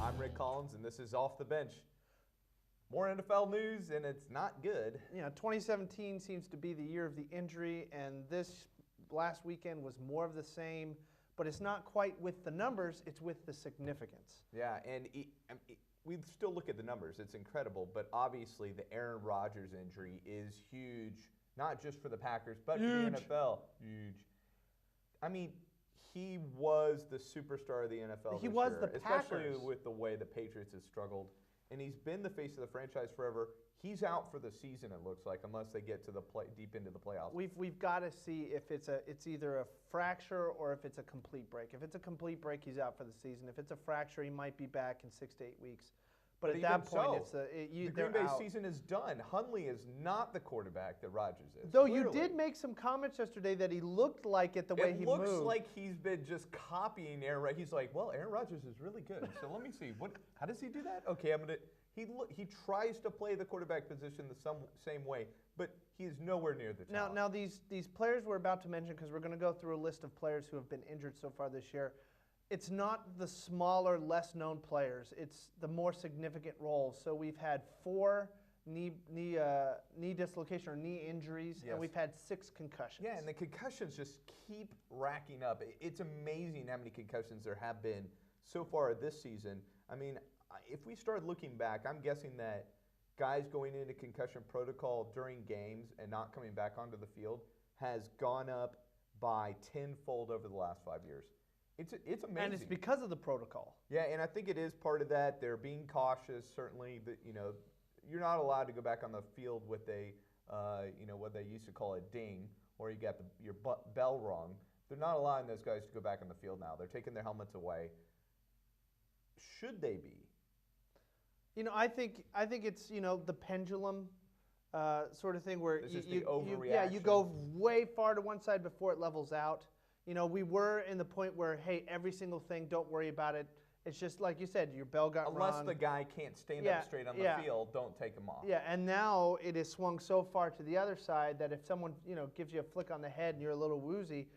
I'm Rick Collins, and this is Off the Bench. More NFL news, and it's not good. 2017 seems to be the year of the injury, and this last weekend was more of the same, but it's not quite with the numbers, it's with the significance. Yeah, and we still look at the numbers. It's incredible, but obviously the Aaron Rodgers injury is huge, not just for the Packers, but for the NFL. Huge. I mean, he was the superstar of the NFL He this was year, the Packers. especially with the way the Patriots have struggled. And he's been the face of the franchise forever. He's out for the season, it looks like, unless they get to the deep into the playoffs. We've got to see if it's either a fracture or if it's a complete break. If it's a complete break, he's out for the season. If it's a fracture, he might be back in 6 to 8 weeks. But at that point, the Green Bay season is done. Hundley is not the quarterback that Rodgers is. Though clearly. You did make some comments yesterday that he looked like it the way he moved. It looks like he's been just copying Aaron Rodgers. He's like, well, Aaron Rodgers is really good. So let me see. How does he do that? Okay, I'm going to... He tries to play the quarterback position the same way, but he is nowhere near the talent. Now these players we're about to mention, because we're going to go through a list of players who have been injured so far this year, it's not the smaller, less-known players. It's the more significant roles. So we've had 4 knee dislocation or knee injuries, and we've had 6 concussions. Yeah, and the concussions just keep racking up. It's amazing how many concussions there have been so far this season. I mean, if we start looking back, I'm guessing that guys going into concussion protocol during games and not coming back onto the field has gone up by tenfold over the last 5 years. It's amazing. And it's because of the protocol. Yeah, and I think it is part of that. They're being cautious. Certainly, you're not allowed to go back on the field with a, what they used to call a ding, or you got your bell rung. They're not allowing those guys to go back on the field now. They're taking their helmets away. Should they be? I think it's the pendulum sort of thing where this is the overreaction. You go way far to one side before it levels out. We were in the point where, hey, every single thing, don't worry about it. It's just like you said, your bell got Unless wrong. the guy can't stand up straight on the field, don't take him off. Yeah, and now it has swung so far to the other side that if someone gives you a flick on the head and you're a little woozy,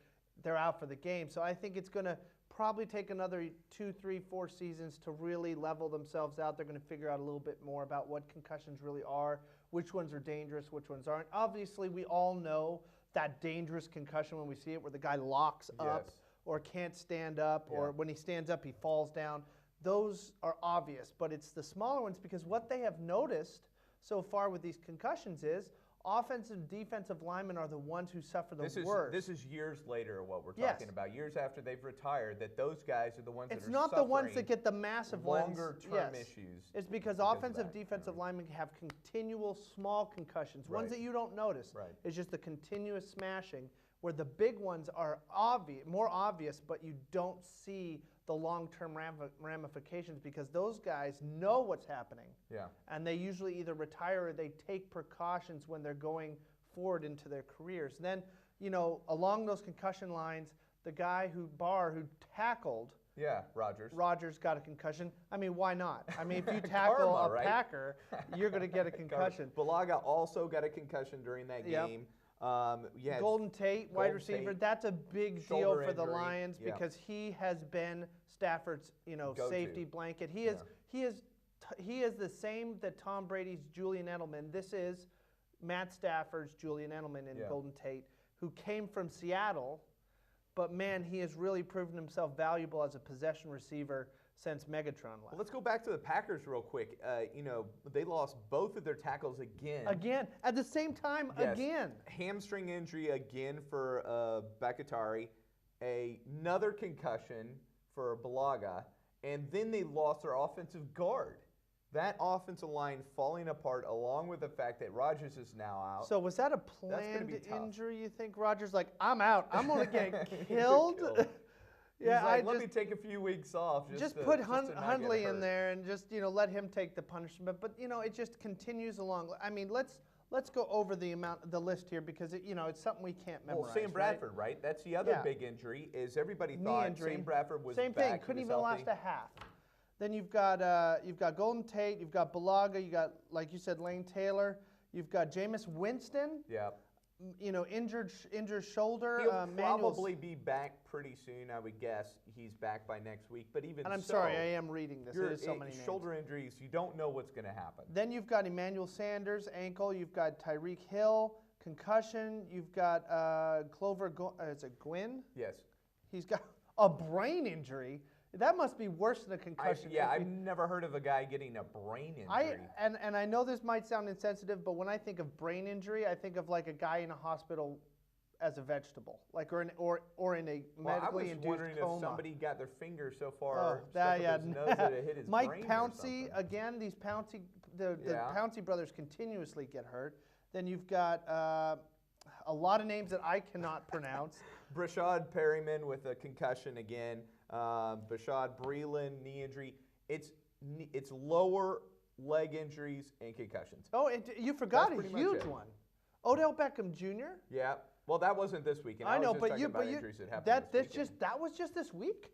they're out for the game. So I think it's going to probably take another 2, 3, 4 seasons to really level themselves out. They're going to figure out a little bit more about what concussions really are, which ones are dangerous, which ones aren't. Obviously, we all know that dangerous concussion when we see it where the guy locks up or can't stand up or when he stands up, he falls down. Those are obvious, but it's the smaller ones because what they have noticed so far with these concussions is offensive and defensive linemen are the ones who suffer the worst. This is years later what we're talking about. Years after they've retired, that those guys are the ones that are suffering. It's not the ones that get the massive longer-term issues. It's because offensive, defensive linemen have continual small concussions, ones that you don't notice. Right. It's just the continuous smashing where the big ones are more obvious, but you don't see the long-term ramifications because those guys know what's happening. Yeah. And they usually either retire or they take precautions when they're going forward into their careers. Then, along those concussion lines, the guy who tackled. Yeah, Rodgers. Rodgers got a concussion. I mean, why not? I mean, if you tackle a Packer, you're going to get a concussion. Bulaga also got a concussion during that game. Golden Tate, wide receiver. That's a big deal for the Lions because he has been Stafford's, safety blanket. He is the same that Tom Brady's Julian Edelman. This is Matt Stafford's Julian Edelman in Golden Tate, who came from Seattle, but man, he has really proven himself valuable as a possession receiver since Megatron left. Well, let's go back to the Packers real quick. They lost both of their tackles again. Again, at the same time, again. Hamstring injury again for Bakatari, another concussion for Bulaga, and then they lost their offensive guard. That offensive line falling apart along with the fact that Rodgers is now out. So was that a planned injury, you think? Rodgers like, I'm out. I'm going to get killed. Let me take a few weeks off. Just put Hundley in there and just let him take the punishment. But it just continues along. I mean, let's go over the list here because it's something we can't memorize. Well, Sam Bradford, right? That's the other big injury. Is everybody thought Sam Bradford was same back, thing? Couldn't even last a half. Then you've got Golden Tate, you've got Bulaga, you got, like you said, Lane Taylor, you've got Jameis Winston. Yeah. injured shoulder. He'll Manuel's- probably be back pretty soon, I would guess. He's back by next week. But even And I'm so, sorry, I am reading this. It is so many names. shoulder injuries, you don't know what's going to happen. Then you've got Emmanuel Sanders, ankle. You've got Tyreek Hill, concussion. You've got Clover, is it Gwynn? Yes. He's got a brain injury. That must be worse than a concussion. I've never heard of a guy getting a brain injury. And I know this might sound insensitive, but when I think of brain injury, I think of like a guy in a hospital as a vegetable, like or in a medically induced coma. I was wondering if somebody got their finger so far his nose that it hit his Mike brain Pouncey, or again, the Pouncey brothers continuously get hurt. Then you've got a lot of names that I cannot pronounce. Brashad Perryman with a concussion again. Bashad Breeland, knee injury. It's lower leg injuries and concussions. Oh, and you forgot a huge one. Odell Beckham Jr. Yeah. Well, that wasn't this weekend. I know, was just but talking you, about but you, injuries that happened that was just this week.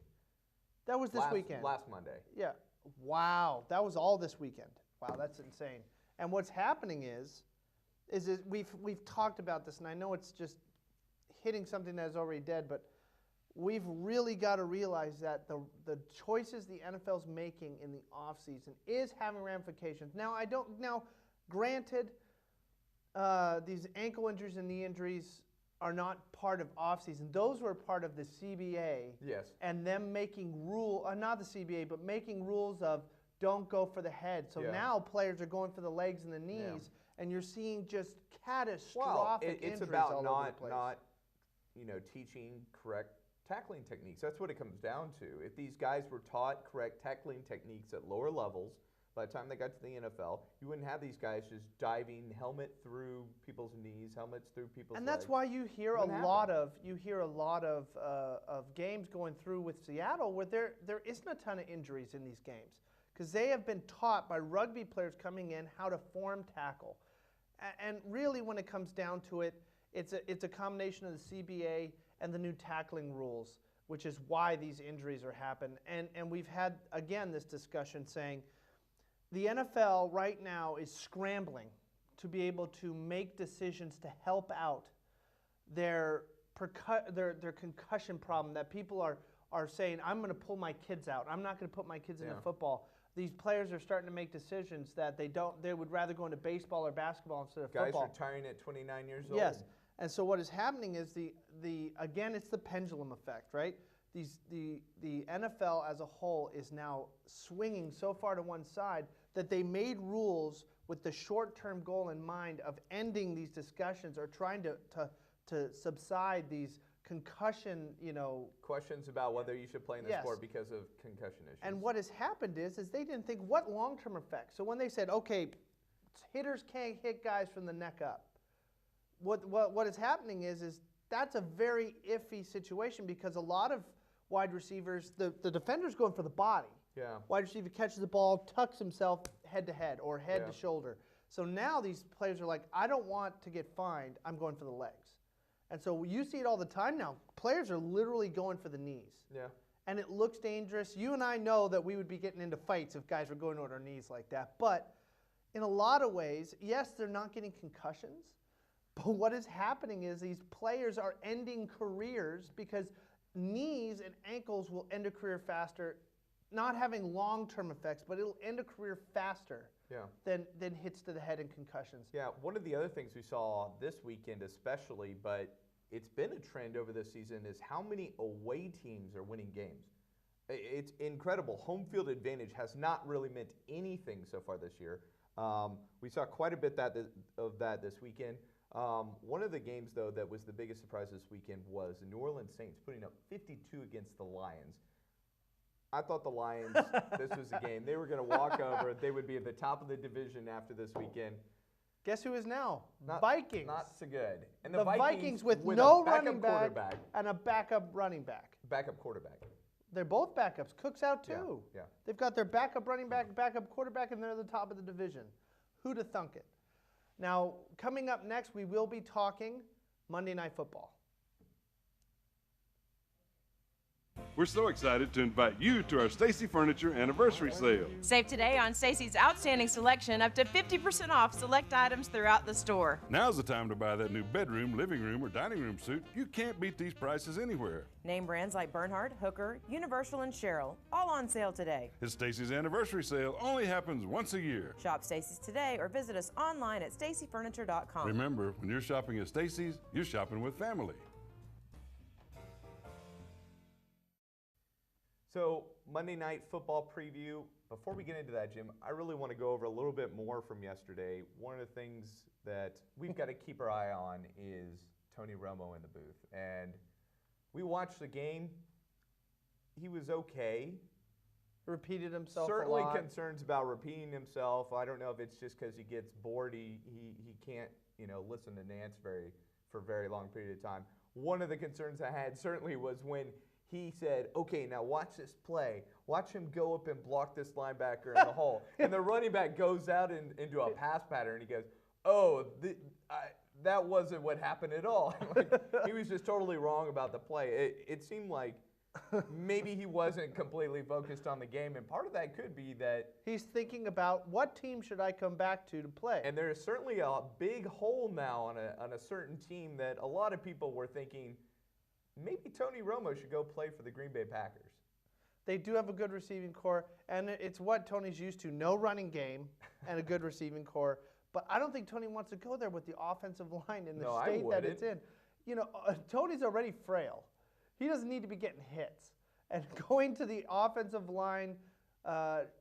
That was this weekend. Last Monday. Yeah. Wow. That was all this weekend. Wow, that's insane. And what's happening is we've talked about this, and I know it's just hitting something that is already dead, but we've really got to realize that the choices the NFL's making in the offseason is having ramifications. Now, granted, these ankle injuries and knee injuries are not part of offseason. Those were part of the CBA. Yes. And them making not the CBA, but making rules of don't go for the head. So now players are going for the legs and the knees, and you're seeing just catastrophic injuries all over the place. Not teaching correct tackling techniques. That's what it comes down to. If these guys were taught correct tackling techniques at lower levels, by the time they got to the NFL, you wouldn't have these guys just diving helmet through people's knees, helmets through people's and legs. that's why you hear a lot of games going through with Seattle where there isn't a ton of injuries in these games because they have been taught by rugby players coming in how to form tackle. And really, when it comes down to it, it's a combination of the CBA and the new tackling rules, which is why these injuries are happening. And we've had, again, this discussion saying the NFL right now is scrambling to be able to make decisions to help out their concussion problem that people are saying, I'm going to pull my kids out. I'm not going to put my kids into football. These players are starting to make decisions that they would rather go into baseball or basketball instead of football. Guys retiring at 29 years old. Yes. And so what is happening is again, it's the pendulum effect, right? The NFL as a whole is now swinging so far to one side that they made rules with the short-term goal in mind of ending these discussions or trying to subside these concussion, questions about whether you should play in the sport because of concussion issues. And what has happened is they didn't think what long-term effects. So when they said, okay, hitters can't hit guys from the neck up, what is happening is that's a very iffy situation because a lot of wide receivers, the defender's going for the body. Yeah. Wide receiver catches the ball, tucks himself head to head or head to shoulder. So now these players are like, I don't want to get fined. I'm going for the legs. And so you see it all the time now. Players are literally going for the knees. Yeah. And it looks dangerous. You and I know that we would be getting into fights if guys were going on our knees like that. But in a lot of ways, yes, they're not getting concussions. But what is happening is these players are ending careers because knees and ankles will end a career faster, not having long-term effects, but it'll end a career faster than hits to the head and concussions. Yeah, one of the other things we saw this weekend especially, but it's been a trend over this season, is how many away teams are winning games. It's incredible. Home field advantage has not really meant anything so far this year. We saw quite a bit of that this weekend. One of the games, though, that was the biggest surprise this weekend was the New Orleans Saints putting up 52 against the Lions. I thought the Lions, this was the game. They were going to walk over. They would be at the top of the division after this weekend. Guess who is now? Vikings. Not so good. And the Vikings with no running back and a backup running back. Backup quarterback. They're both backups. Cook's out too. Yeah. They've got their backup running back, backup quarterback, and they're at the top of the division. Who'd have thunk it? Now, coming up next, we will be talking Monday Night Football. We're so excited to invite you to our Stacy Furniture Anniversary Sale. Save today on Stacy's outstanding selection, up to 50% off select items throughout the store. Now's the time to buy that new bedroom, living room, or dining room suit. You can't beat these prices anywhere. Name brands like Bernhard, Hooker, Universal, and Sherrill, all on sale today. It's Stacy's Anniversary Sale only happens once a year. Shop Stacy's today or visit us online at stacyfurniture.com. Remember, when you're shopping at Stacy's, you're shopping with family. So, Monday Night Football preview. Before we get into that, Jim, I really want to go over a little bit more from yesterday. One of the things that we've got to keep our eye on is Tony Romo in the booth. And we watched the game. He was okay. Repeated himself Certainly a lot. concerns about repeating himself. I don't know if it's just because he gets bored. He can't, listen to Nance for a very long period of time. One of the concerns I had certainly was when he said, okay, now watch this play. Watch him go up and block this linebacker in the hole. And the running back goes out into a pass pattern, and he goes, that wasn't what happened at all. He was just totally wrong about the play. It seemed like maybe he wasn't completely focused on the game, and part of that could be that he's thinking about what team should I come back to play. And there's certainly a big hole now on a certain team that a lot of people were thinking, maybe Tony Romo should go play for the Green Bay Packers. They do have a good receiving core, and it's what Tony's used to. No running game and a good receiving core. But I don't think Tony wants to go there with the offensive line in the state that it's in. Tony's already frail. He doesn't need to be getting hits. And going to the offensive line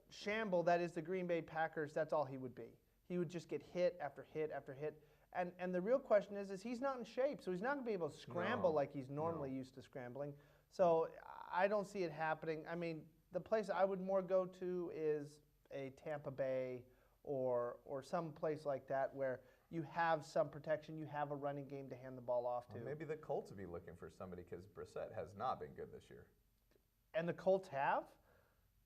shamble that is the Green Bay Packers, that's all he would be. He would just get hit after hit after hit. And the real question is he's not in shape, so he's not going to be able to scramble like he's normally used to scrambling. So I don't see it happening. I mean, the place I would more go to is a Tampa Bay or some place like that where you have some protection, you have a running game to hand the ball off to. Well, maybe the Colts would be looking for somebody because Brissett has not been good this year. And the Colts have?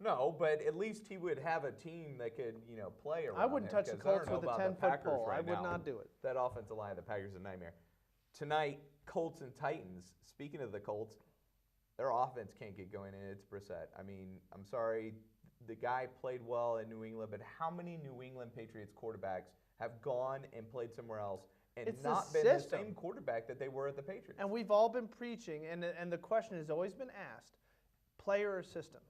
No, but at least he would have a team that could, play around. I wouldn't touch the Colts with a 10-foot pole. Right I would not do it. That offensive line of the Packers is a nightmare. Tonight, Colts and Titans. Speaking of the Colts, their offense can't get going, and it's Brissett. I mean, I'm sorry, the guy played well in New England, but how many New England Patriots quarterbacks have gone and played somewhere else and not been the same quarterback that they were at the Patriots? And we've all been preaching, and the question has always been asked, player or system?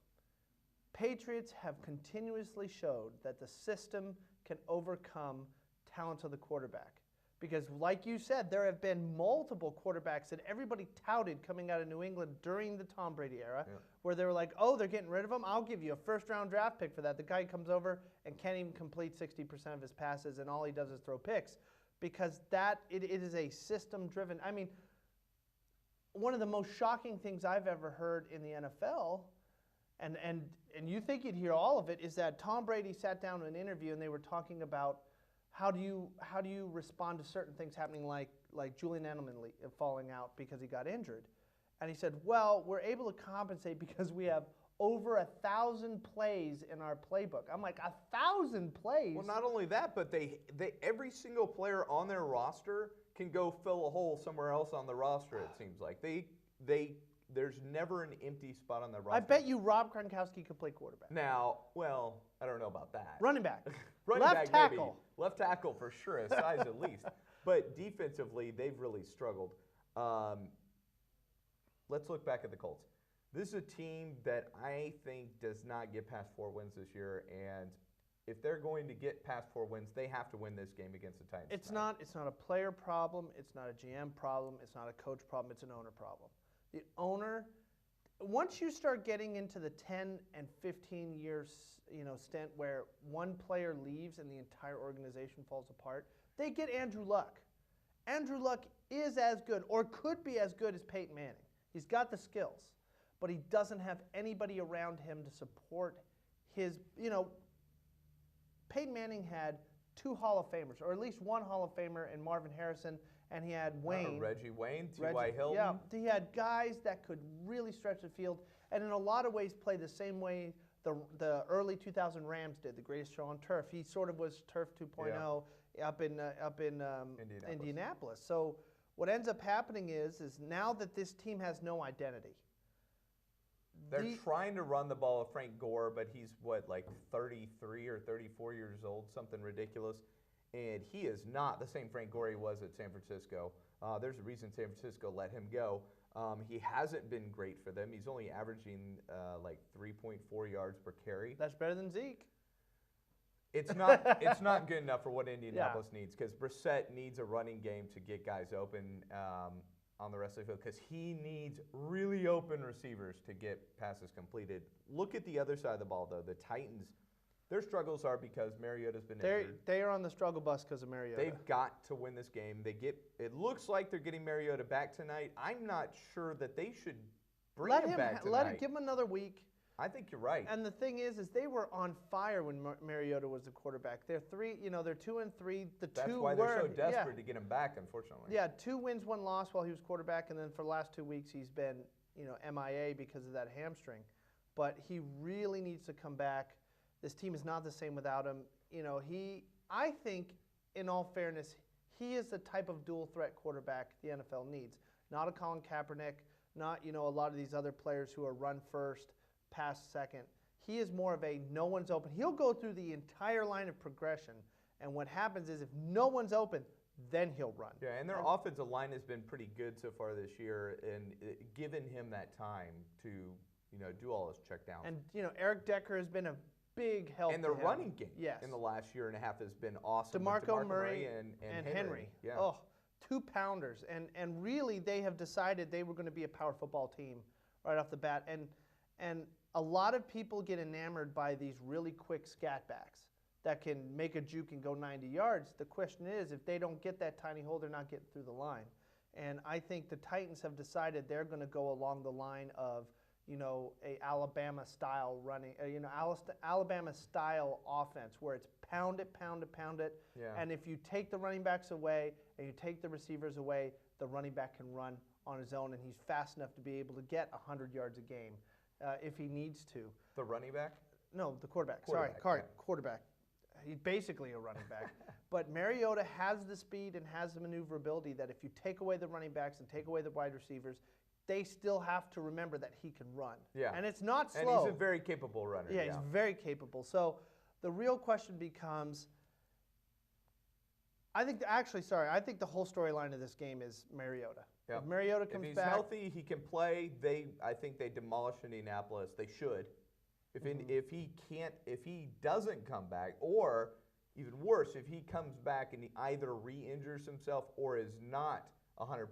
Patriots have continuously showed that the system can overcome talent of the quarterback. Because like you said, there have been multiple quarterbacks that everybody touted coming out of New England during the Tom Brady era, where they were like, oh, they're getting rid of him? I'll give you a first-round draft pick for that. The guy comes over and can't even complete 60% of his passes, and all he does is throw picks. Because it is a system-driven. I mean, one of the most shocking things I've ever heard in the NFL, and you think you'd hear all of it, is that Tom Brady sat down in an interview and they were talking about how do you respond to certain things happening like Julian Edelman falling out because he got injured. And he said, well, we're able to compensate because we have over 1,000 plays in our playbook. I'm like, 1,000 plays? Well, not only that, but they every single player on their roster can go fill a hole somewhere else on the roster, it seems like. There's never an empty spot on the roster. I bet you Rob Gronkowski could play quarterback. Now, well, I don't know about that. Running back. Left tackle. Maybe. Left tackle for sure, a size at least. But defensively, they've really struggled. Let's look back at the Colts. This is a team that I think does not get past 4 wins this year, and if they're going to get past 4 wins, they have to win this game against the Titans. It's not a player problem. It's not a GM problem. It's not a coach problem. It's an owner problem. The owner, once you start getting into the 10 and 15 years, stint where one player leaves and the entire organization falls apart, they get Andrew Luck. Andrew Luck is as good or could be as good as Peyton Manning. He's got the skills, but he doesn't have anybody around him to support his, Peyton Manning had 2 Hall of Famers, or at least 1 Hall of Famer in Marvin Harrison, and he had Wayne. Reggie Wayne, T.Y. Hilton. Yeah, he had guys that could really stretch the field, and in a lot of ways play the same way the early 2000 Rams did, the greatest show on turf. He sort of was Turf 2.0 up in Indianapolis. So what ends up happening is now that this team has no identity, They're trying to run the ball with Frank Gore, but he's, like 33 or 34 years old, something ridiculous. And he is not the same Frank Gore he was at San Francisco. There's a reason San Francisco let him go. He hasn't been great for them. He's only averaging like 3.4 yards per carry. That's better than Zeke. It's not good enough for what Indianapolis needs, because Brissett needs a running game to get guys open on the rest of the field, because he needs really open receivers to get passes completed. Look at the other side of the ball, though. The Titans, their struggles are because Mariota's been injured. They are on the struggle bus because of Mariota. They've got to win this game. It looks like they're getting Mariota back tonight. I'm not sure that they should bring him back tonight. Give him another week. I think you're right. And the thing is they were on fire when Mariota was the quarterback. They're 2-3. That's why they're so desperate to get him back, unfortunately. Yeah, 2 wins, 1 loss while he was quarterback, and then for the last 2 weeks he's been, MIA because of that hamstring. But he really needs to come back. This team is not the same without him. I think, in all fairness, he is the type of dual threat quarterback the NFL needs. Not a Colin Kaepernick, not a lot of these other players who are run first, pass second. He is more of a no one's open. He'll go through the entire line of progression, and what happens is if no one's open, then he'll run. Yeah, and their offensive line has been pretty good so far this year, and given him that time to do all his checkdowns. And Eric Decker has been a big help. And the running game in the last 1.5 years has been awesome. DeMarco Murray and Henry. Yeah. Oh, 2 pounders. And really they have decided they were going to be a power football team right off the bat. And a lot of people get enamored by these really quick scat backs that can make a juke and go 90 yards. The question is, if they don't get that tiny hole, they're not getting through the line. And I think the Titans have decided they're going to go along the line of a Alabama-style running, Alabama-style offense where it's pound it, pound it, pound it. Yeah. And if you take the running backs away and you take the receivers away, the running back can run on his own, and he's fast enough to be able to get 100 yards a game if he needs to. The running back? No, the quarterback. Quarterback. He's basically a running back. But Mariota has the speed and has the maneuverability that if you take away the running backs and take away the wide receivers, they still have to remember that he can run. Yeah. And it's not slow. And he's a very capable runner. Yeah, he's very capable. So the real question becomes, I think the whole storyline of this game is Mariota. Yep. If Mariota comes if he's back, healthy, he can play. I think they demolish Indianapolis. They should. If he doesn't come back, or even worse, if he comes back and he either re-injures himself or is not 100%,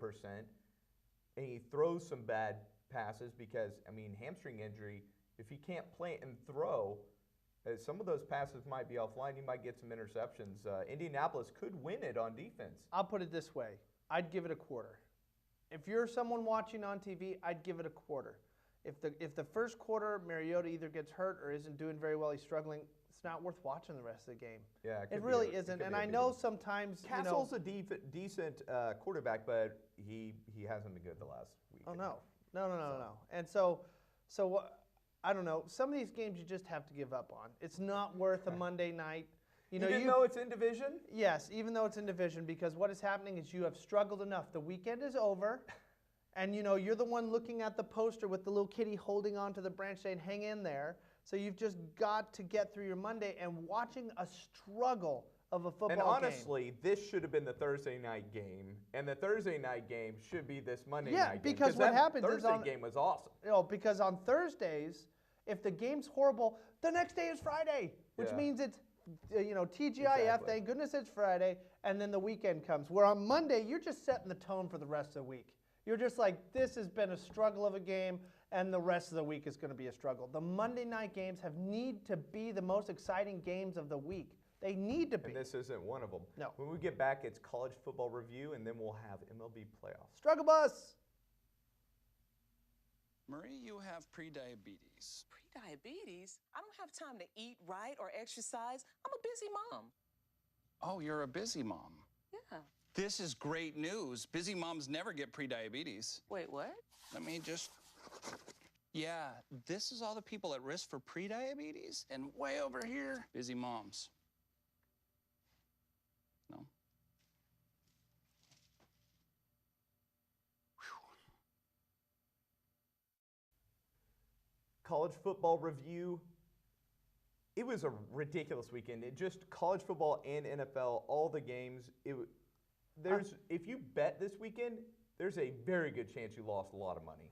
and he throws some bad passes because, hamstring injury, if he can't play and throw, some of those passes might be offline. He might get some interceptions. Indianapolis could win it on defense. I'll put it this way. I'd give it a quarter. If you're someone watching on TV, I'd give it a quarter. If the first quarter Mariota either gets hurt or isn't doing very well, he's struggling, it's not worth watching the rest of the game. Yeah, it really isn't. And I know sometimes Castle's a decent quarterback, but he hasn't been good the last week. Oh no. And so I don't know. Some of these games you just have to give up on. It's not worth a Monday night. Even though it's in division? Yes, even though it's in division, because what is happening is you have struggled enough. The weekend is over, and you're the one looking at the poster with the little kitty holding onto the branch saying, hang in there. So you've just got to get through your Monday, and watching a struggle of a football game. And honestly, this should have been the Thursday night game, and the Thursday night game should be this Monday night game. Yeah, because what happens is Thursday game was awesome. Because on Thursdays, if the game's horrible, the next day is Friday, which means it's TGIF, Exactly. Thank goodness it's Friday, and then the weekend comes. Where on Monday, you're just setting the tone for the rest of the week. You're just like, this has been a struggle of a game, and the rest of the week is going to be a struggle. The Monday night games need to be the most exciting games of the week. They need to be. And this isn't one of them. No. When we get back, it's college football review, and then we'll have MLB playoffs. Struggle bus. Marie, you have prediabetes. Prediabetes? I don't have time to eat right or exercise. I'm a busy mom. Oh, you're a busy mom. Yeah. This is great news. Busy moms never get prediabetes. Wait, what? Let me just... Yeah, this is all the people at risk for prediabetes, and way over here, busy moms. No? college football review. It was a ridiculous weekend. It just college football and NFL, all the games. If you bet this weekend, there's a very good chance you lost a lot of money.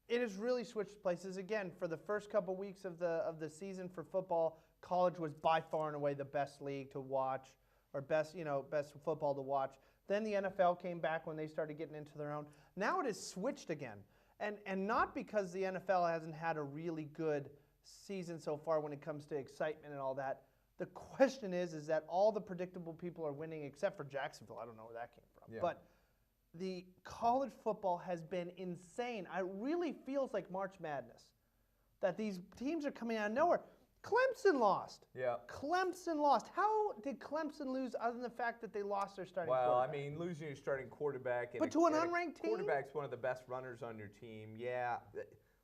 It has really switched places again. For the first couple weeks of the season for football, college was by far and away the best league to watch, or best football to watch. Then the NFL came back when they started getting into their own. Now it has switched again, and not because the NFL hasn't had a really good season so far when it comes to excitement and all that. The question is that all the predictable people are winning except for Jacksonville. I don't know where that came from, but the college football has been insane. It really feels like March Madness, that these teams are coming out of nowhere. Clemson lost. Yeah. Clemson lost. How did Clemson lose other than the fact that they lost their starting quarterback? quarterback? I mean, losing your starting quarterback. But to an unranked team? Quarterback's one of the best runners on your team. Yeah.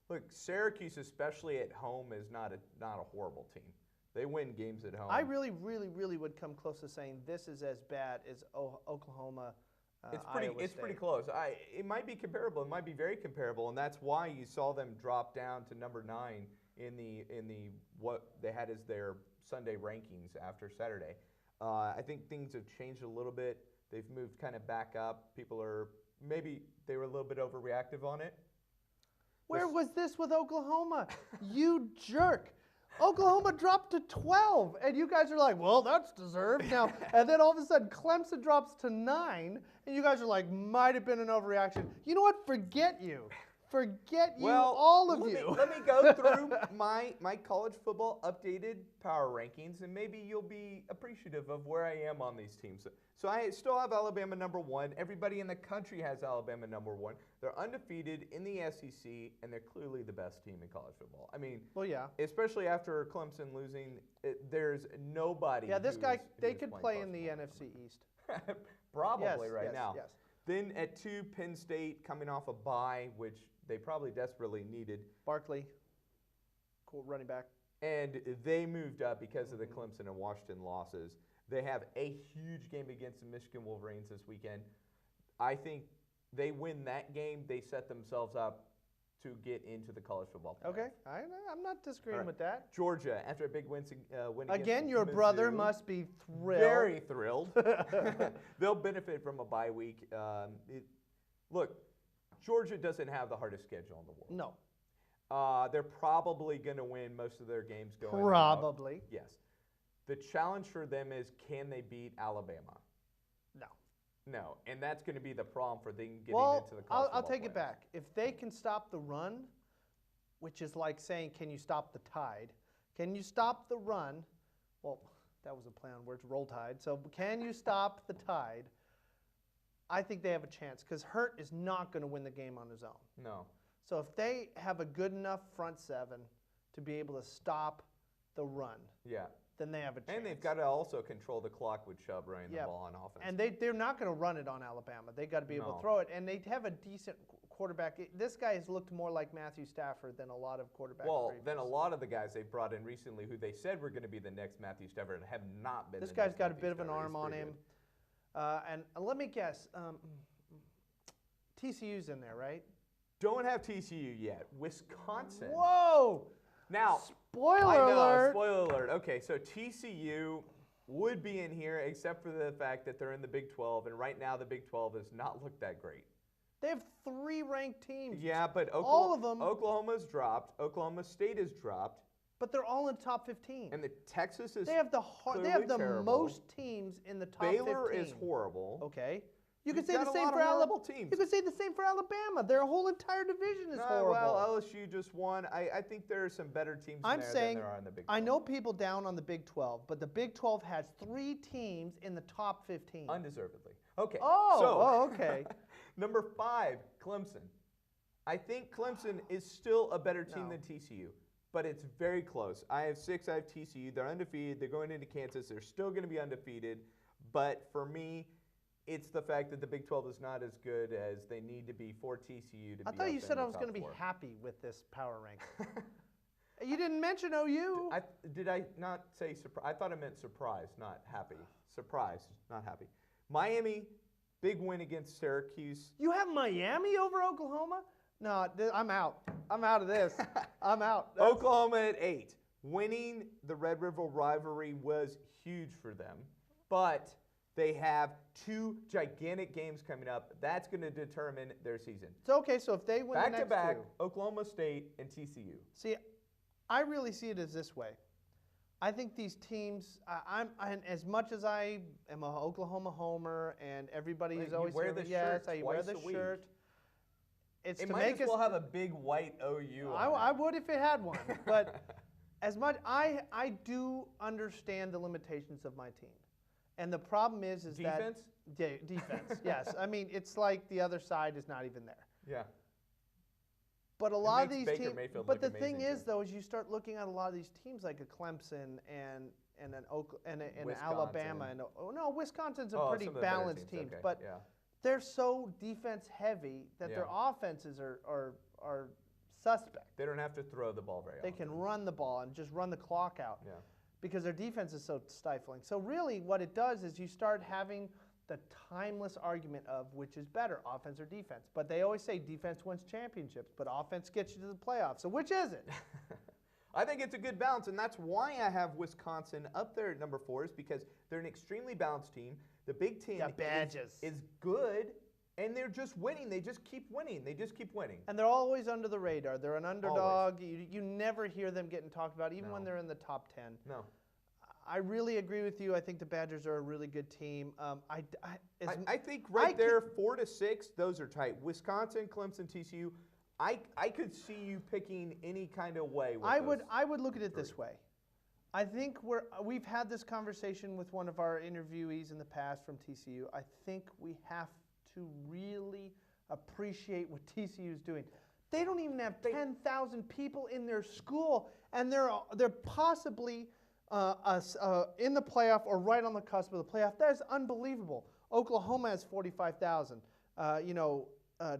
Look, Syracuse, especially at home, is not a horrible team. They win games at home. I really, really, really would come close to saying this is as bad as Oklahoma. It's pretty close. It might be comparable. It might be very comparable, and that's why you saw them drop down to number 9 in the what they had as their Sunday rankings after Saturday. I think things have changed a little bit. They've moved kind of back up. Maybe they were a little bit overreactive on it. Where was this with Oklahoma? You jerk. Oklahoma dropped to 12, and you guys are like, well, that's deserved. Now, and then all of a sudden, Clemson drops to 9, and you guys are like, might have been an overreaction. You know what? Forget you. Forget you, all of you. Let me go through my college football updated power rankings, and maybe you'll be appreciative of where I am on these teams. So I still have Alabama number 1. Everybody in the country has Alabama number 1. They're undefeated in the SEC, and they're clearly the best team in college football. I mean, well, yeah. Especially after Clemson losing, there's nobody. Yeah, this guy, they could play in the NFC East. Probably now. Yes. Then at 2, Penn State coming off a bye, which they probably desperately needed. Barkley, cool running back. And they moved up because of the Clemson and Washington losses. They have a huge game against the Michigan Wolverines this weekend. I think they win that game, they set themselves up to get into the college football playoff. Okay, I'm not disagreeing with that. Georgia, after a big win against again, your Mizzou, brother must be thrilled. Very thrilled. They'll benefit from a bye week. Look, Georgia doesn't have the hardest schedule in the world. No. They're probably going to win most of their games going Probably. out. Yes. The challenge for them is, can they beat Alabama? No, and that's going to be the problem for them getting into the college football I'll take playoffs. it back. If they can stop the run, which is like saying, can you stop the tide? Can you stop the run? Well, that was a play on words, roll tide. So can you stop the tide? I think they have a chance because Hurt is not going to win the game on his own. No. So if they have a good enough front seven to be able to stop the run, then they have a chance. And they've got to also control the clock with Chubb running the ball on offense. And they're not going to run it on Alabama. They've got to be able to throw it. And they have a decent quarterback. This guy has looked more like Matthew Stafford than a lot of quarterbacks. Well, then a lot of the guys they've brought in recently who they said were going to be the next Matthew Stafford have not been. This guy's got a bit of an arm on him. And let me guess, TCU's in there, right? Don't have TCU yet. Wisconsin. Whoa! Now, spoiler alert. Spoiler alert. Okay, so TCU would be in here except for the fact that they're in the Big 12, and right now the Big 12 has not looked that great. They have 3 ranked teams. Yeah, but all of them. Oklahoma's dropped. Oklahoma State has dropped. But they're all in the top 15. And the Texas is They have the terrible. most teams in the top 15. Baylor is horrible. Okay. You could say got the a same lot for of Alabama. horrible teams. You could say the same for Alabama. Their whole entire division is horrible. Well, LSU just won. I think there are some better teams in there than there are in the Big 12. I know people down on the Big 12, but the Big 12 has 3 teams in the top 15. Undeservedly. Okay. Okay. Number 5, Clemson. I think Clemson is still a better team than TCU, but it's very close. I have 6. I have TCU. They're undefeated. They're going into Kansas. They're still going to be undefeated. But for me, it's the fact that the Big 12 is not as good as they need to be for TCU to be. I thought you said I was going to be happy with this power ranking. You didn't mention OU. Did I not say surprise? I thought I meant surprise, not happy. Surprise, not happy. Miami, big win against Syracuse. You have Miami over Oklahoma? No, I'm out. I'm out of this. I'm out. Oklahoma at 8. Winning the Red River rivalry was huge for them, but they have 2 gigantic games coming up. That's going to determine their season. It's okay. So if they win the next Back-to-back, two, Oklahoma State and TCU. see, I really see it as this way. I think these teams. As much as I am an Oklahoma homer, and everybody Like, is you always wear hearing the me, yes, shirt I wear twice the a week. shirt. It's It to might make as well us. have a big white OU on I it. would if it had one, but as much I do understand the limitations of my team, and the problem is Defense? that defense. Yes, I mean it's like the other side is not even there. Yeah. But a lot of makes these Baker teams. Mayfield But look the thing amazing, is, too. though, is you start looking at a lot of these teams like a Clemson and an Wisconsin. Alabama and Wisconsin's a Oh, pretty some of the better balanced teams, team, okay, but yeah. they're so defense heavy that their Yeah. offenses are suspect. They don't have to throw the ball very They often. can run the ball and just run the clock out. Yeah. Because their defense is so stifling. So really what it does is you start having the timeless argument of which is better, offense or defense. But they always say defense wins championships, but offense gets you to the playoffs. So which is it? I think it's a good balance, and that's why I have Wisconsin up there at number 4, is because they're an extremely balanced team. The Big Ten Got badges. is good, and they're just winning. They just keep winning. They just keep winning. And they're always under the radar. They're an underdog. You never hear them getting talked about, even when No. they're in the top 10. No. I really agree with you. I think the Badgers are a really good team. I think right I there, 4 to 6, those are tight. Wisconsin, Clemson, TCU. I could see you picking any kind of way with I those. would look at it this way. I think we've had this conversation with one of our interviewees in the past from TCU. I think we have to really appreciate what TCU is doing. They don't even have 10,000 people in their school, and they're possibly in the playoff or right on the cusp of the playoff. That is unbelievable. Oklahoma has 45,000.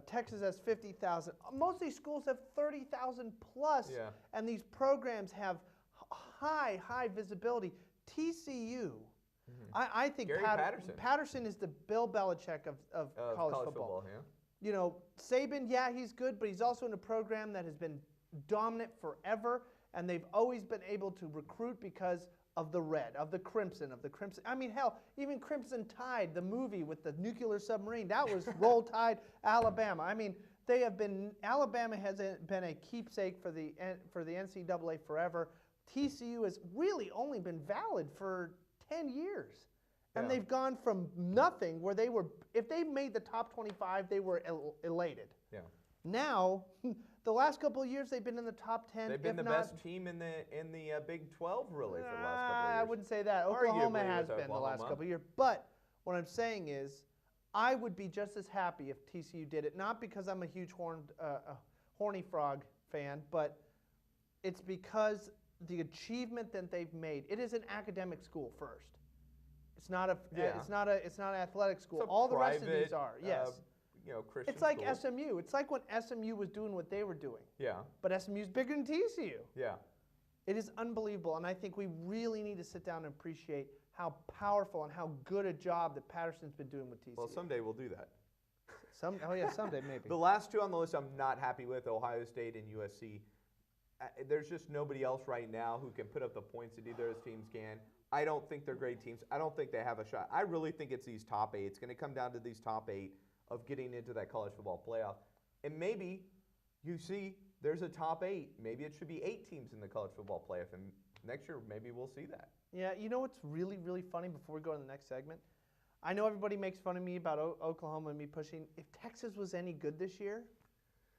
Texas has 50,000. Most of these schools have 30,000 plus, Yeah. and these programs have high visibility. TCU, I think Gary Patterson is the Bill Belichick of college football. Yeah. You know, Saban, yeah, he's good, but he's also in a program that has been dominant forever, and they've always been able to recruit because of the red, of the crimson. I mean, hell, even Crimson Tide, the movie with the nuclear submarine, that was Roll Tide, Alabama. I mean, Alabama has been a keepsake for the NCAA forever. TCU has really only been valid for 10 years. And Yeah. they've gone from nothing where if they made the top 25, they were elated. Yeah. Now, the last couple of years, they've been in the top 10. They've been if the not, best team in the Big 12, really, for the last couple of years. I wouldn't say that. Oklahoma Arguably has with been the last Oklahoma. couple of years. But what I'm saying is, I would be just as happy if TCU did it. Not because I'm a huge horny frog fan, but it's because the achievement that they've made. It is an academic school first. It's not an athletic school. It's a All the rest of these private, are. Yes. Christian It's like school. SMU. It's like when SMU was doing what they were doing. Yeah. But SMU's bigger than TCU. Yeah. It is unbelievable, and I think we really need to sit down and appreciate how powerful and how good a job that Patterson's been doing with TCU. Well, someday we'll do that. Someday maybe. The last 2 on the list I'm not happy with, Ohio State and USC. There's just nobody else right now who can put up the points that either of those teams can. I don't think they're great teams. I don't think they have a shot. I really think it's these top 8. It's going to come down to these top 8 of getting into that college football playoff. And maybe you see there's a top 8. Maybe it should be 8 teams in the college football playoff. And next year, maybe we'll see that. Yeah, you know what's really, really funny before we go to the next segment? I know everybody makes fun of me about Oklahoma and me pushing. If Texas was any good this year,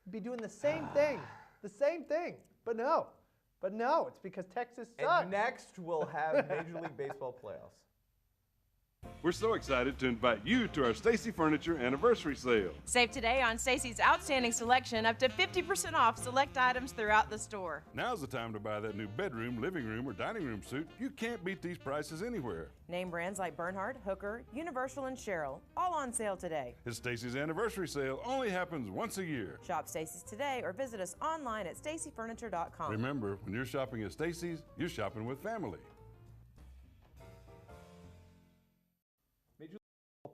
it'd be doing the same thing. The same thing. But no, it's because Texas sucks. And next, we'll have Major League Baseball playoffs. We're so excited to invite you to our Stacy Furniture Anniversary Sale. Save today on Stacy's outstanding selection, up to 50% off select items throughout the store. Now's the time to buy that new bedroom, living room, or dining room suit. You can't beat these prices anywhere. Name brands like Bernhard, Hooker, Universal, and Sherrill, all on sale today. It's Stacy's Anniversary Sale only happens once a year. Shop Stacy's today or visit us online at stacyfurniture.com. Remember, when you're shopping at Stacy's, you're shopping with family.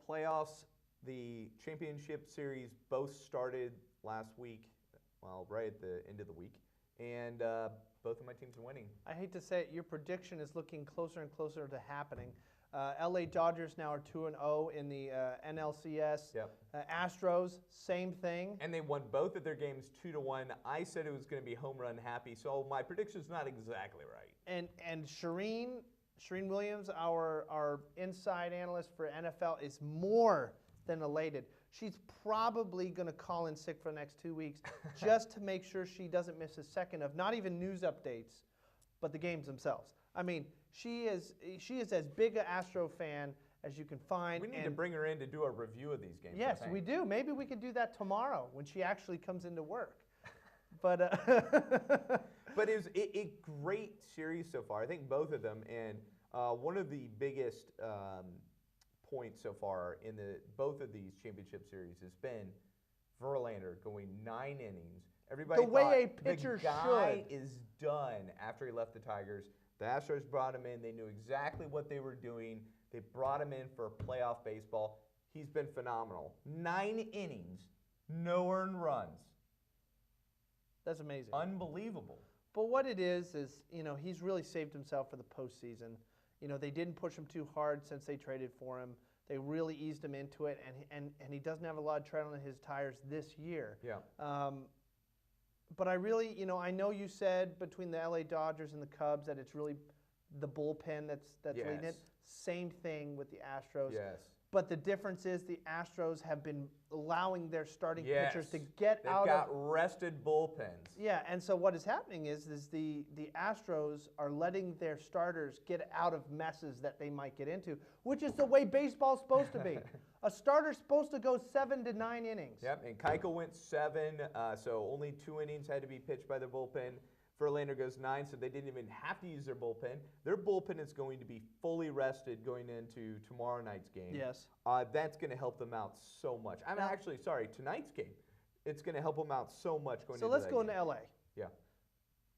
Playoffs, the championship series both started last week. right at the end of the week. And both of my teams are winning. I hate to say it, your prediction is looking closer and closer to happening. LA Dodgers now are 2-0 in the NLCS. Yep. Astros, same thing. And they won both of their games 2-1. I said it was going to be home run happy, so my prediction's not exactly right. And Shireen Williams, our inside analyst for NFL, is more than elated. She's probably going to call in sick for the next 2 weeks just to make sure she doesn't miss a second of not even news updates, but the games themselves. I mean, she is as big an Astro fan as you can find. We need to bring her in to do a review of these games. Yes, we do. Maybe we could do that tomorrow when she actually comes into work. But but it was a great series so far. I think both of them, and one of the biggest points so far in both of these championship series has been Verlander going 9 innings. Everybody the way thought a pitcher the guy should. is done after he left the Tigers. The Astros brought him in. They knew exactly what they were doing. They brought him in for playoff baseball. He's been phenomenal. 9 innings, no earned runs. That's amazing. Unbelievable. But what it is, he's really saved himself for the postseason. They didn't push him too hard since they traded for him. They really eased him into it, and he doesn't have a lot of tread on his tires this year. Yeah. But I really, I know you said between the LA Dodgers and the Cubs that it's really the bullpen that's leading it. Same thing with the Astros. Yes. But the difference is the Astros have been allowing their starting pitchers to get They've out got rested bullpens. Yeah, and so what is happening is the Astros are letting their starters get out of messes that they might get into, which is the way baseball's supposed to be. A starter's supposed to go 7 to 9 innings. Yep, and Keuchel went 7, so only 2 innings had to be pitched by the bullpen. Verlander goes 9, so they didn't even have to use their bullpen. Their bullpen is going to be fully rested going into tomorrow night's game. Yes. That's going to help them out so much. I'm actually sorry, tonight's game. It's going to help them out so much going into that game. So let's go into LA. Yeah.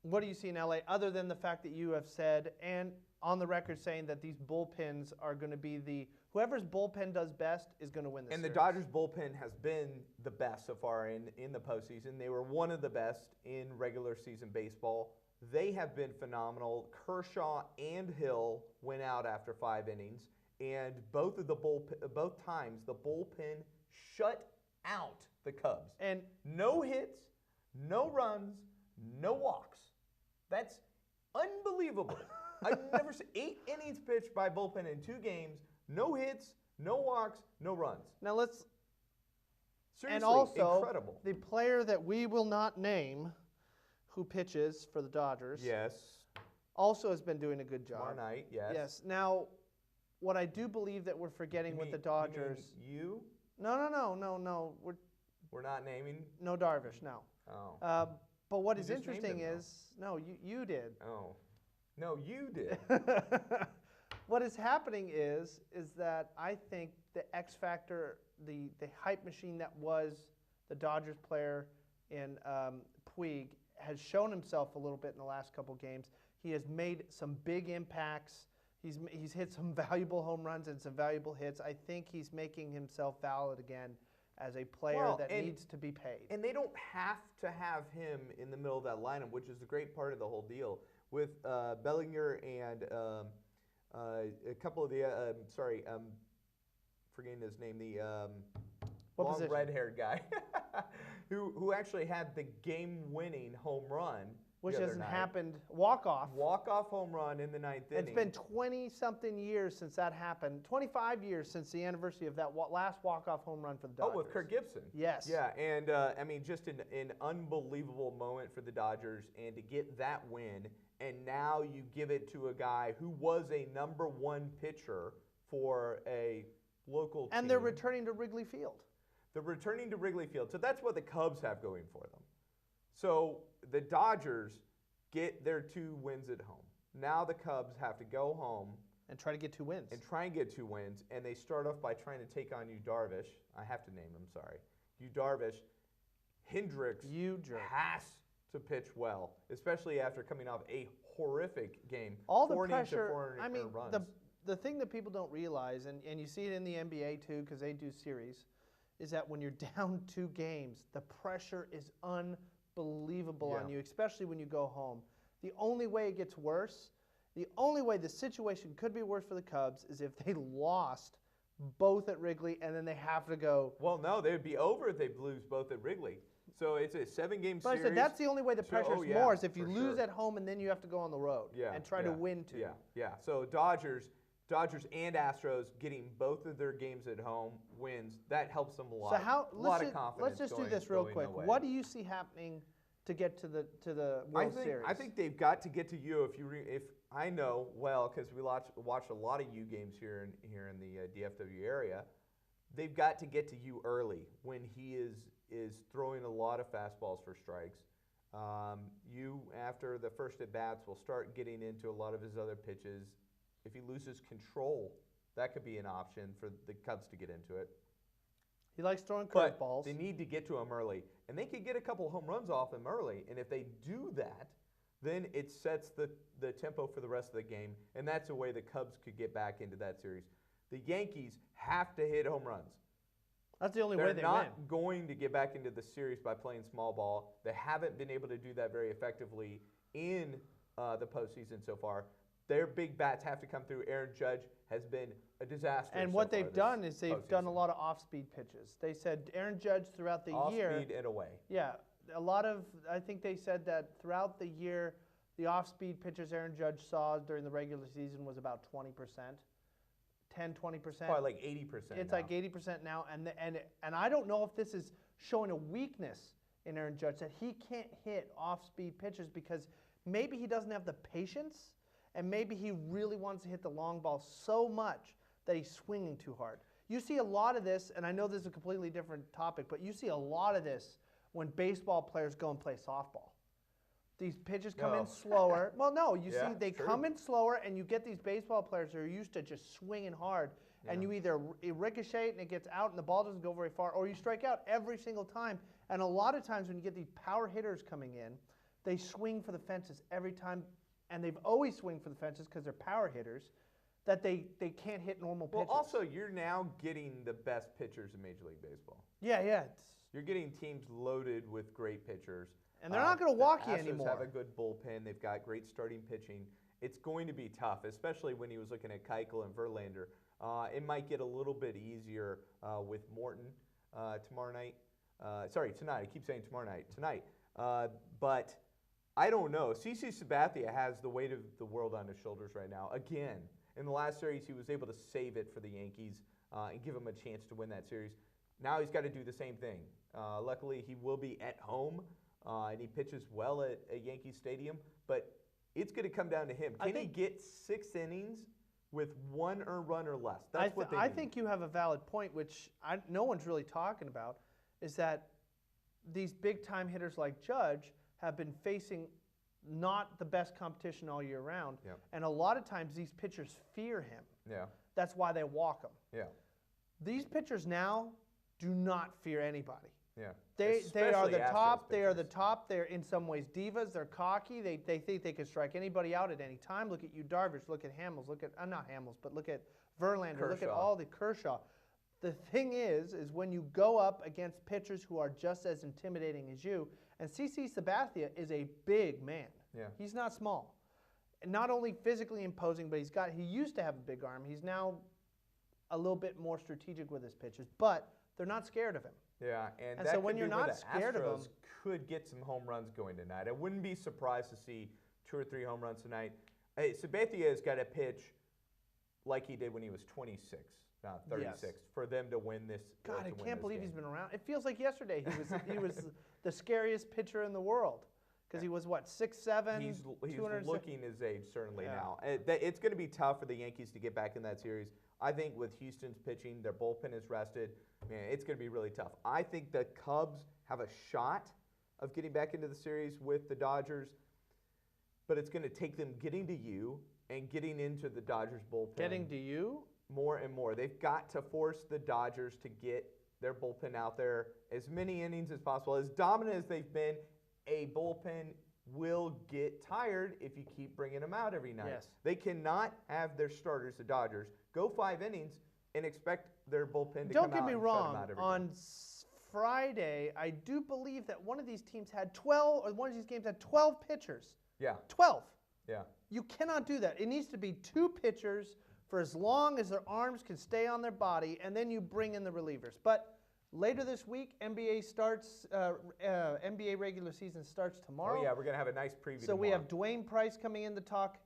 What do you see in LA other than the fact that you have said and on the record saying that these bullpens are going to be whoever's bullpen does best is going to win this And series. the Dodgers bullpen has been the best so far in the postseason. They were one of the best in regular season baseball. They have been phenomenal. Kershaw and Hill went out after 5 innings, and both times the bullpen shut out the Cubs. And no hits, no runs, no walks. That's unbelievable. I've never seen 8 innings pitched by bullpen in 2 games. No hits, no walks, no runs. now let's Seriously, and also incredible. the player that we will not name who pitches for the Dodgers Yes. also has been doing a good job. Tomorrow night, yes. Yes. Now, what I do believe that we're forgetting with the Dodgers. You? No. We're not naming? No Darvish, no. Oh. But what You is just named interesting him, though. is, no, you did. Oh. No, you did. What is happening is that I think the X factor, the hype machine that was the Dodgers player in Puig has shown himself a little bit in the last couple games. He has made some big impacts. He's hit some valuable home runs and some valuable hits. I think he's making himself valid again as a player that needs to be paid. And they don't have to have him in the middle of that lineup, which is the great part of the whole deal. With Bellinger and a couple of the, forgetting his name, the long red-haired guy, who actually had the game-winning home run. Which hasn't happened. Walk-off home run in the 9th inning. It's been 20-something years since that happened. 25 years since the anniversary of that last walk-off home run for the Dodgers. Oh, with Kirk Gibson. Yes. Yeah, and I mean, just an unbelievable moment for the Dodgers, and to get that win, and now you give it to a guy who was a #1 pitcher for a local team. And they're returning to Wrigley Field. They're returning to Wrigley Field. So that's what the Cubs have going for them. So the Dodgers get their 2 wins at home. Now the Cubs have to go home and try to get 2 wins. And they start off by trying to take on Yu Darvish. I have to name him, sorry. Yu Darvish. Hendricks has to pitch well, especially after coming off a horrific game. All the pressure, I mean, runs. the thing that people don't realize, and you see it in the NBA too because they do series, is that when you're down 2 games, the pressure is unbelievable. unbelievable Yeah. on you, especially when you go home. The only way it gets worse, the only way the situation could be worse for the Cubs is if they lost both at Wrigley and then they have to go. Well, no, they would be over if they lose both at Wrigley. So it's a 7-game But series. I said that's the only way the pressure's yeah, more is if you for lose sure. at home and then you have to go on the road and try to win too. Yeah. So Dodgers and Astros getting both of their games at home wins. That helps them a lot. So a lot of confidence. let's just do going- this real going quick. their way. What do you see happening to get to the World Series? I think they've got to get to you. If I know well, because we watch a lot of U games here in the DFW area. They've got to get to you early when he is throwing a lot of fastballs for strikes. You, after the first at bats, will start getting into a lot of his other pitches. If he loses control, that could be an option for the Cubs to get into it. He likes throwing But curveballs. they need to get to him early, and they could get a couple home runs off him early. And if they do that, then it sets the tempo for the rest of the game, and that's a way the Cubs could get back into that series. The Yankees have to hit home runs. That's the only way They're they not win. going to get back into the series by playing small ball. They haven't been able to do that very effectively in the postseason so far. Their big bats have to come through. Aaron Judge has been a disaster. And so what far they've this done is they've done a postseason. lot of off-speed pitches. They said Aaron Judge throughout the Off year. speed and away. Yeah, a lot of. I think they said that throughout the year, the off-speed pitches Aaron Judge saw during the regular season was about 20%, 10-20%. Probably like 80%. It's now. like 80% now, and I don't know if this is showing a weakness in Aaron Judge that he can't hit off-speed pitches because maybe he doesn't have the patience, and maybe he really wants to hit the long ball so much that he's swinging too hard. You see a lot of this, and I know this is a completely different topic, but you see a lot of this when baseball players go and play softball. These pitches come in slower. Well, no, you Yeah, see they true. come in slower, and you get these baseball players who are used to just swinging hard, and you either ricochet and it gets out and the ball doesn't go very far, or you strike out every single time. And a lot of times when you get these power hitters coming in, they swing for the fences every time, and they've always swing for the fences because they're power hitters, that they can't hit normal pitches. Well, also, you're now getting the best pitchers in Major League Baseball. yeah. You're getting teams loaded with great pitchers. And they're not gonna walk you The Astros anymore. have a good bullpen. They've got great starting pitching. It's going to be tough, especially when he was looking at Keuchel and Verlander. It might get a little bit easier with Morton tomorrow night. Tonight. I keep saying tomorrow night. Tonight. But I don't know. CC Sabathia has the weight of the world on his shoulders right now. Again, in the last series, he was able to save it for the Yankees and give him a chance to win that series. Now he's got to do the same thing. Luckily, he will be at home, and he pitches well at Yankee Stadium. But it's going to come down to him. Can he get 6 innings with 1 earned run or less? That's what they need. I think you have a valid point, which no one's really talking about, is that these big-time hitters like Judge have been facing not the best competition all year round. Yeah. And a lot of times these pitchers fear him. Yeah. That's why they walk him. Yeah. These pitchers now do not fear anybody. Yeah. They are Especially the Astros top. They are the pitchers. top. They're in some ways divas. They're cocky. They think they can strike anybody out at any time. Look at you, Darvish. Look at Hamels. Look at not Hamels, but look at Verlander. Look at Kershaw. all the Kershaw. The thing is when you go up against pitchers who are just as intimidating as you, and CC Sabathia is a big man. Yeah. He's not small. And not only physically imposing, but he used to have a big arm. He's now a little bit more strategic with his pitches, but they're not scared of him. Yeah, and And that so when could you're be where not the scared of Astros them- could get some home runs going tonight. I wouldn't be surprised to see 2 or 3 home runs tonight. Hey, Sabathia has got to pitch like he did when he was 26, not 36, for them to win this. God, I to win can't this believe game. he's been around. It feels like yesterday he was the scariest pitcher in the world because he was what 6'7". He's 200 looking his age certainly Yeah. now. It's going to be tough for the Yankees to get back in that series. I think with Houston's pitching, their bullpen is rested. Man, it's going to be really tough. I think the Cubs have a shot of getting back into the series with the Dodgers, but it's going to take them getting to you and getting into the Dodgers bullpen. Getting to you? More and more. They've got to force the Dodgers to get their bullpen out there as many innings as possible. As dominant as they've been, a bullpen will get tired if you keep bringing them out every night. Yes. They cannot have their starters, the Dodgers, go 5 innings and expect their bullpen to Don't come get out me and shut wrong. them out every On game. Friday, I do believe that one of these teams had 12, or one of these games had 12 pitchers. Yeah. 12. Yeah. You cannot do that. It needs to be 2 pitchers for as long as their arms can stay on their body, and then you bring in the relievers. But later this week, NBA regular season starts tomorrow. Oh, yeah, we're going to have a nice preview So we tomorrow. have Dwayne Price coming in to talk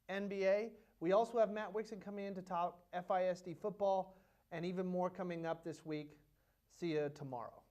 NBA. We also have Matt Wixon coming in to talk FISD football, and even more coming up this week. See you tomorrow.